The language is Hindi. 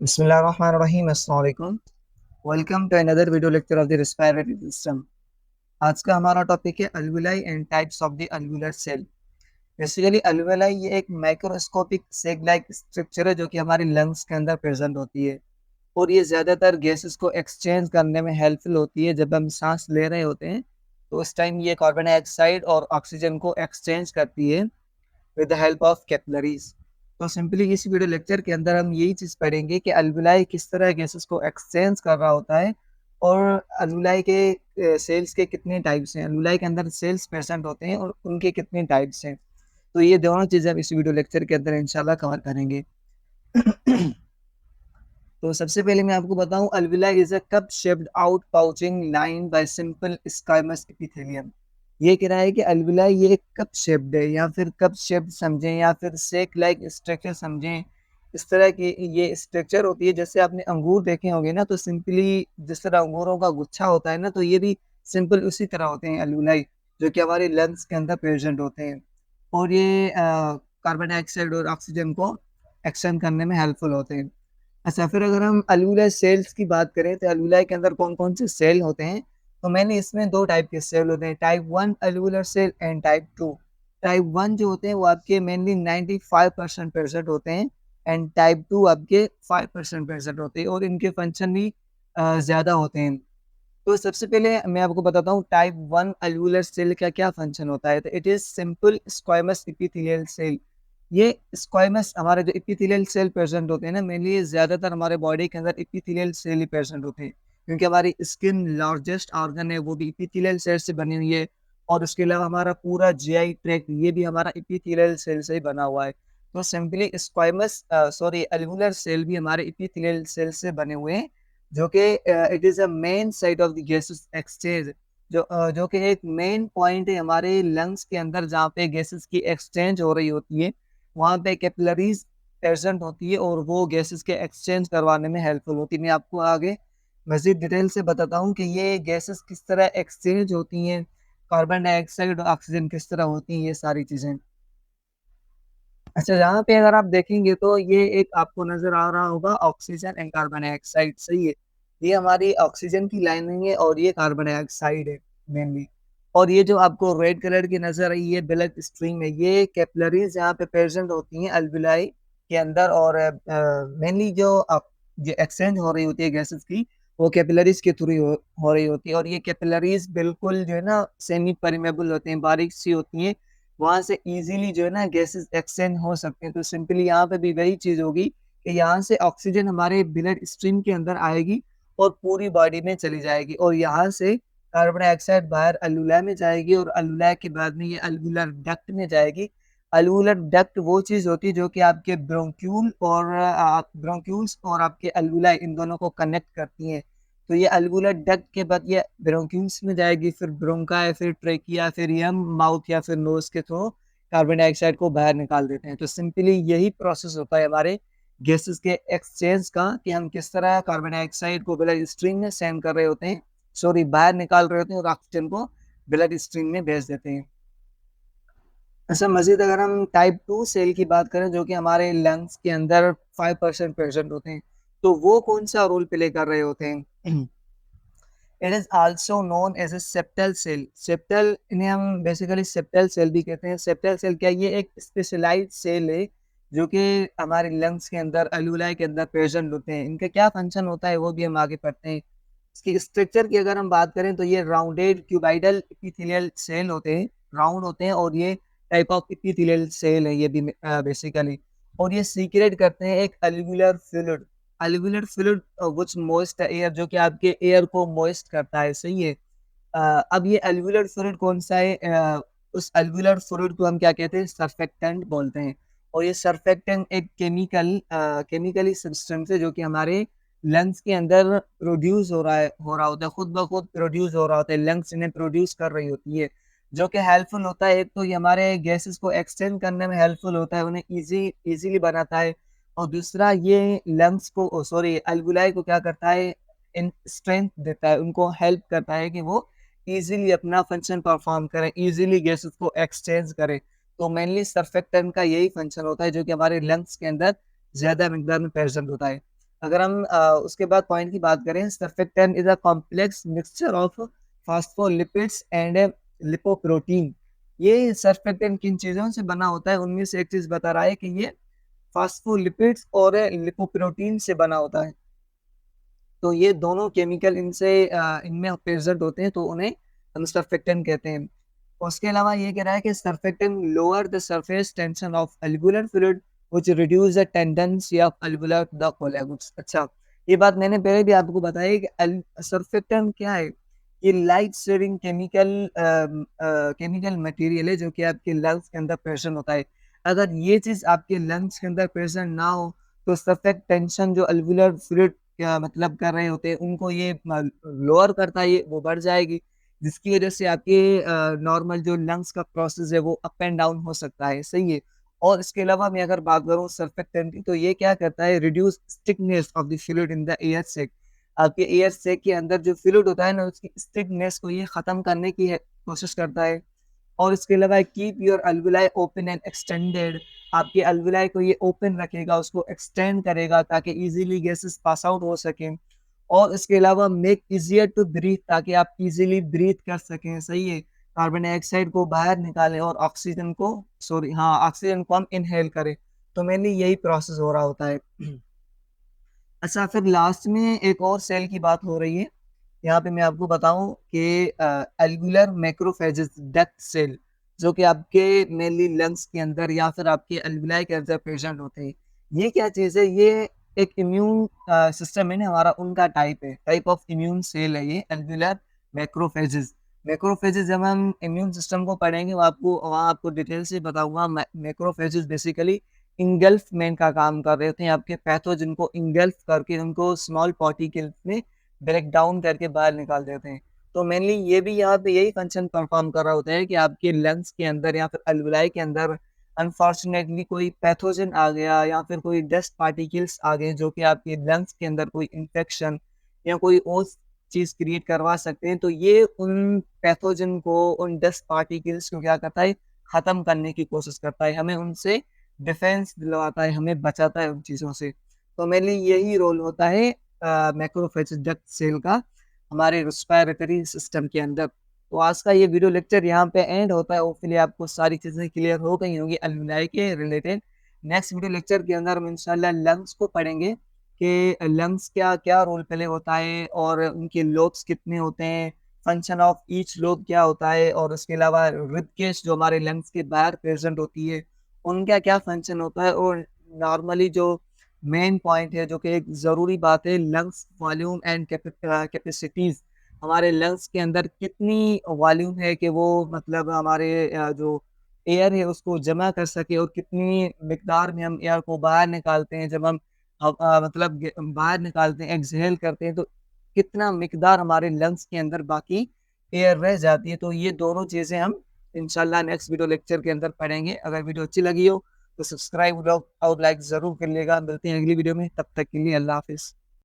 बिस्मिल्लाहिर्रहमानिर्रहीम। अस्सलाम वालेकुम। Welcome to another video lecture of the respiratory system. आज का हमारा टॉपिक है alveoli and types of the alveolar cell. Basically alveoli ये एक माइक्रोस्कोपिक सेल लाइक स्ट्रक्चर है जो कि हमारी लंग्स के अंदर प्रेजेंट होती है और ये ज़्यादातर गैसेस को एक्सचेंज करने में हेल्पफुल होती है। जब हम सांस ले रहे होते हैं तो उस टाइम ये कार्बन डाइऑक्साइड और ऑक्सीजन को एक्सचेंज करती है with the help of capillaries. तो सिंपली इस वीडियो लेक्चर के अंदर हम यही चीज़ पढ़ेंगे कि अल्विलाई किस तरह गैसेस को एक्सचेंज कर रहा होता है और अल्विलाई के सेल्स के कितने टाइप्स हैं, अल्विलाई के अंदर सेल्स प्रेजेंट होते हैं और उनके कितने टाइप्स हैं। तो ये दोनों चीज़ें हम इस वीडियो लेक्चर के अंदर इंशाल्लाह कवर करेंगे। तो सबसे पहले मैं आपको बताऊं, alveoli is a cup shaped out pouching line by simple squamous epithelium. ये कह रहा है कि अल्विलाई ये एक कप शेप्ड है या फिर कप शेप्ड समझें या फिर सेक लाइक स्ट्रक्चर समझें। इस तरह की ये स्ट्रक्चर होती है। जैसे आपने अंगूर देखे होंगे ना, तो सिंपली जिस तरह अंगूरों का गुच्छा होता है ना, तो ये भी सिंपल उसी तरह होते हैं अल्विलाई, जो कि हमारे लंग्स के अंदर प्रेजेंट होते हैं और ये कार्बन डाइऑक्साइड और ऑक्सीजन को एक्सचेंज करने में हेल्पफुल होते हैं। अच्छा, फिर अगर हम अलूला सेल्स की बात करें तो अलूला के अंदर कौन कौन से सेल होते हैं, तो मैंने इसमें दो टाइप के सेल होते हैं, type 1 alveolar cell and type 2। Type 1 जो होते हैं वो आपके मेनली 95% प्रेजेंट होते हैं एंड टाइप 2 आपके 5% प्रेजेंट होते हैं और इनके फंक्शन भी ज़्यादा होते हैं। तो सबसे पहले मैं आपको बताता हूँ टाइप 1 अलवुलर सेल का क्या फंक्शन होता है। तो it is simple squamous epithelial cell. ये स्क्वामस हमारे जो एपिथेलियल सेल प्रेजेंट होते हैं ना, मेनली ये ज्यादातर हमारे बॉडी के अंदर एपिथेलियल सेल ही प्रेजेंट होते हैं, क्योंकि हमारी स्किन लार्जेस्ट ऑर्गन है वो भी एपिथेलियल सेल से बनी हुई है और उसके अलावा हमारा पूरा जीआई ट्रैक्ट ये भी हमारा एपिथेलियल सेल से ही बना हुआ है। तो सिंपली स्क्वामस सॉरी अलवुलर सेल भी हमारे एपिथेलियल सेल से बने हुए हैं, जो कि it is a main site of the gases exchange. जो कि एक मेन पॉइंट है हमारे लंग्स के अंदर जहाँ पे गैसेस की एक्सचेंज हो रही होती है। वहाँ पे कैपिलरीज प्रेजेंट होती है और वो गैसेस के एक्सचेंज करवाने में हेल्पफुल होती है। मैं आपको आगे मजीद डिटेल से बताता हूँ कि ये गैसेस किस तरह एक्सचेंज होती हैं, कार्बन डाइऑक्साइड और ऑक्सीजन किस तरह होती हैं, ये सारी चीज़ें। अच्छा, यहाँ पे अगर आप देखेंगे तो ये एक आपको नजर आ रहा होगा ऑक्सीजन एंड कार्बन डाइऑक्साइड, सही है। ये हमारी ऑक्सीजन की लाइनिंग है और ये कार्बन डाइऑक्साइड है मेनली। और ये जो आपको रेड कलर की नजर आई है ब्लड स्ट्रीम है, ये कैपिलरीज यहाँ पे प्रेजेंट होती हैं अल्विलाई के अंदर और मेनली जो एक्सचेंज हो रही होती है गैसेस की, वो कैपिलरीज के थ्रू हो रही होती है। और ये कैपिलरीज बिल्कुल जो है ना सेमी परमेबल होते हैं, बारीक सी होती हैं, वहां से इजीली जो है ना गैसेस एक्सचेंज हो सकते हैं। तो सिंपली यहाँ पे भी वही चीज होगी कि यहाँ से ऑक्सीजन हमारे ब्लड स्ट्रीम के अंदर आएगी और पूरी बॉडी में चली जाएगी और यहाँ से कार्बन डाइऑक्साइड बाहर अलूला में जाएगी और अलूला के बाद में ये अलवुलर डक्ट में जाएगी। अलवुलर डक्ट वो चीज होती है जो कि आपके ब्रोंक्यूल्स और आपके अलवुला इन दोनों को कनेक्ट करती है। तो ये अल्वुलर डक्ट के बाद ये ब्रोंक्यूल्स में जाएगी, फिर ब्रोंकाई, फिर ट्रेकिया, फिर यम माउथ या फिर नोज के थ्रू कार्बन डाइऑक्साइड को बाहर निकाल देते हैं। तो सिंपली यही प्रोसेस होता है हमारे गैसेस के एक्सचेंज का, कि हम किस तरह कार्बन डाइऑक्साइड को ब्लड स्ट्रीम में सेंड कर रहे होते हैं, सॉरी बाहर निकाल रहे होते हैं और ऑक्सीजन को ब्लड स्ट्रीम में भेज देते हैं। अच्छा, मजीद अगर हम टाइप 2 सेल की बात करें जो कि हमारे लंग्स के अंदर 5% प्रेजेंट होते हैं, तो वो कौन सा रोल प्ले कर रहे होते हैं। It is also known as a septal cell. Septal, इन्हें हम बेसिकली सेप्टल सेल भी कहते हैं। सेप्टल सेल क्या, ये एक स्पेशलाइज्ड सेल है जो कि हमारे लंग्स के अंदर अलूलाई के अंदर प्रेजेंट होते हैं। इनका क्या फंक्शन होता है वो भी हम आगे पढ़ते हैं। इसकी स्ट्रक्चर की अगर हम बात करें तो ये राउंडेड क्यूबाइडल एपिथेलियल सेल होते हैं, राउंड होते हैं, और ये टाइप ऑफ एपिथेलियल सेल है ये भी बेसिकली। और ये सीक्रेट करते हैं एक alveolar fluid. Alveolar fluid which moist air, जो कि आपके एयर को मॉइस्ट करता है, सही है। अ, अब ये अलव्युलर फ्लूइड कौन सा है, उस अलव्युलर फ्लूइड को हम क्या कहते हैं, सर्फेक्टेंट बोलते हैं। और ये सर्फेक्टेंट एक केमिकली सब्सटेंस है जो कि हमारे लंग्स के अंदर प्रोड्यूस हो रहा होता है, खुद ब खुद प्रोड्यूस हो रहा होता है, लंग्स इन्हें प्रोड्यूस कर रही होती है, जो कि हेल्पफुल होता है। एक तो ये हमारे गैसेस को एक्सटेंड करने में हेल्पफुल होता है, उन्हें इजीली बनाता है। और दूसरा ये लंग्स को सॉरी अल्वुलाई को क्या करता है, इन स्ट्रेंथ देता है, उनको हेल्प करता है कि वो इजीली अपना फंक्शन परफॉर्म करें, इजीली गैसेस को एक्सचेंज करें। तो मेनली सर्फेक्टेंट का यही फंक्शन होता है जो कि हमारे लंग्स के अंदर ज्यादा मिकदार में प्रेजेंट होता है। अगर हम उसके बाद पॉइंट की बात करें, surfactant is a complex mixture of phospholipids and lipoprotein. ये सर्फेक्टेंट किन चीजों से बना होता है, उनमें से एक चीज बता रहा है कि ये फास्फोलिपिड्स और लिपोप्रोटीन से बना होता है। तो ये दोनों केमिकल इनसे इनमें प्रेजेंट होते हैं, तो उन्हें हम सर्फेक्टेंट कहते हैं। उसके अलावा ये कह रहा है कि surfactant lower the surface tension of alveolar fluid which reduce the tendency of alveolar to the collapse. अच्छा, ये बात मैंने पहले भी आपको बताई कि सर्फेक्टेंट क्या है। ये लाइट शेयरिंग केमिकल मटेरियल है जो कि आपके लंग्स के अंदर प्रेजेंट होता है। अगर ये चीज आपके लंग्स के अंदर प्रेजेंट ना हो तो सर्फेक्ट टेंशन जो एल्वुलर फ्लूइड क्या मतलब कर रहे होते हैं उनको ये लोअर करता है, ये वो बढ़ जाएगी, जिसकी वजह से आपके नॉर्मल जो लंग्स का प्रोसेस है वो अप एंड डाउन हो सकता है। सही है। और इसके अलावा मैं अगर बात करूँ सर्फेक्टेंट की, तो ये क्या करता है, reduce stickiness of the fluid in the air sac. आपके एयर सैक के अंदर जो फ्लूइड होता है ना, उसकी स्टिकनेस को ये खत्म करने की कोशिश करता है। और इसके अलावा keep your alveoli open and extended. आपके अल्वुलाई को ये ओपन रखेगा, उसको एक्सटेंड करेगा ताकि इजीली गैसेस पास आउट हो सकें। और इसके अलावा मेक इजियर टू ब्रीथ, ताकि आप इजीली ब्रीथ कर सकें। सही है। कार्बन डाइऑक्साइड को बाहर निकालें और ऑक्सीजन को, सॉरी हाँ, ऑक्सीजन को हम इनहेल करें। तो मेनली यही प्रोसेस हो रहा होता है। अच्छा, फिर लास्ट में एक और सेल की बात हो रही है। यहाँ पे मैं आपको बताऊं कि एल्वुलर मैक्रोफेजेस डक्ट सेल, जो कि आपके मेनली लंग्स के अंदर या फिर आपके एल्वुलाई के अंदर प्रेजेंट होते हैं। ये क्या चीज़ है, ये एक इम्यून सिस्टम है ना हमारा, उनका टाइप है, टाइप ऑफ इम्यून सेल है ये एल्वुलर मैक्रोफेजेस। मैक्रोफेजेस जब हम इम्यून सिस्टम को पढ़ेंगे वहाँ आपको डिटेल से बताऊंगा। मैक्रोफेजेस बेसिकली इंगल्फमेंट का काम कर रहे होते हैं, आपके पैथोजन को इंगल्फ करके उनको स्मॉल पार्टिकल्स में ब्रेक डाउन करके बाहर निकाल देते हैं। तो मेनली ये भी यहाँ पे यही फंक्शन परफॉर्म कर रहा होता है कि आपके लंग्स के अंदर या फिर अल्वुलाई के अंदर अनफॉर्चुनेटली कोई पैथोजन आ गया या फिर कोई डस्ट पार्टिकल्स आ गए जो कि आपके लंग्स के अंदर कोई इन्फेक्शन या कोई और चीज क्रिएट करवा सकते हैं। तो ये उन पैथोजन को, उन डस्ट पार्टिकल्स को क्या करता है, खत्म करने की कोशिश करता है, हमें उनसे डिफेंस दिलवाता है, हमें बचाता है उन चीजों से। तो मेनली यही रोल होता है मैक्रोफेज डक्ट सेल का हमारे रेस्पिरेटरी सिस्टम के अंदर। तो आज का ये वीडियो लेक्चर यहाँ पे एंड होता है। होपफुली आपको सारी चीज़ें क्लियर हो गई होंगी एल्यूमिनाई के रिलेटेड। नेक्स्ट वीडियो लेक्चर के अंदर हम इंशाल्लाह लंग्स को पढ़ेंगे कि लंग्स क्या क्या रोल प्ले होता है और उनके लोब्स कितने होते हैं, फंक्शन ऑफ ईच लोब क्या होता है, और उसके अलावा रिब केस जो हमारे लंग्स के बाहर प्रेजेंट होती है उनका क्या फंक्शन होता है। और नॉर्मली जो मेन पॉइंट है, जो कि एक ज़रूरी बात है, लंग्स वॉल्यूम एंड कैपेसिटीज़। हमारे लंग्स के अंदर कितनी वॉल्यूम है कि वो मतलब हमारे जो एयर है उसको जमा कर सके, और कितनी मिकदार में हम एयर को बाहर निकालते हैं जब हम मतलब बाहर निकालते हैं, एक्सहेल करते हैं, तो कितना मिकदार हमारे लंग्स के अंदर बाकी एयर रह जाती है। तो ये दोनों चीज़ें हम इंशाल्लाह नेक्स्ट वीडियो लेक्चर के अंदर पढ़ेंगे। अगर वीडियो अच्छी लगी हो तो सब्सक्राइब और लाइक ज़रूर कर लिएगा। मिलते हैं अगली वीडियो में, तब तक के लिए अल्लाह हाफिज़।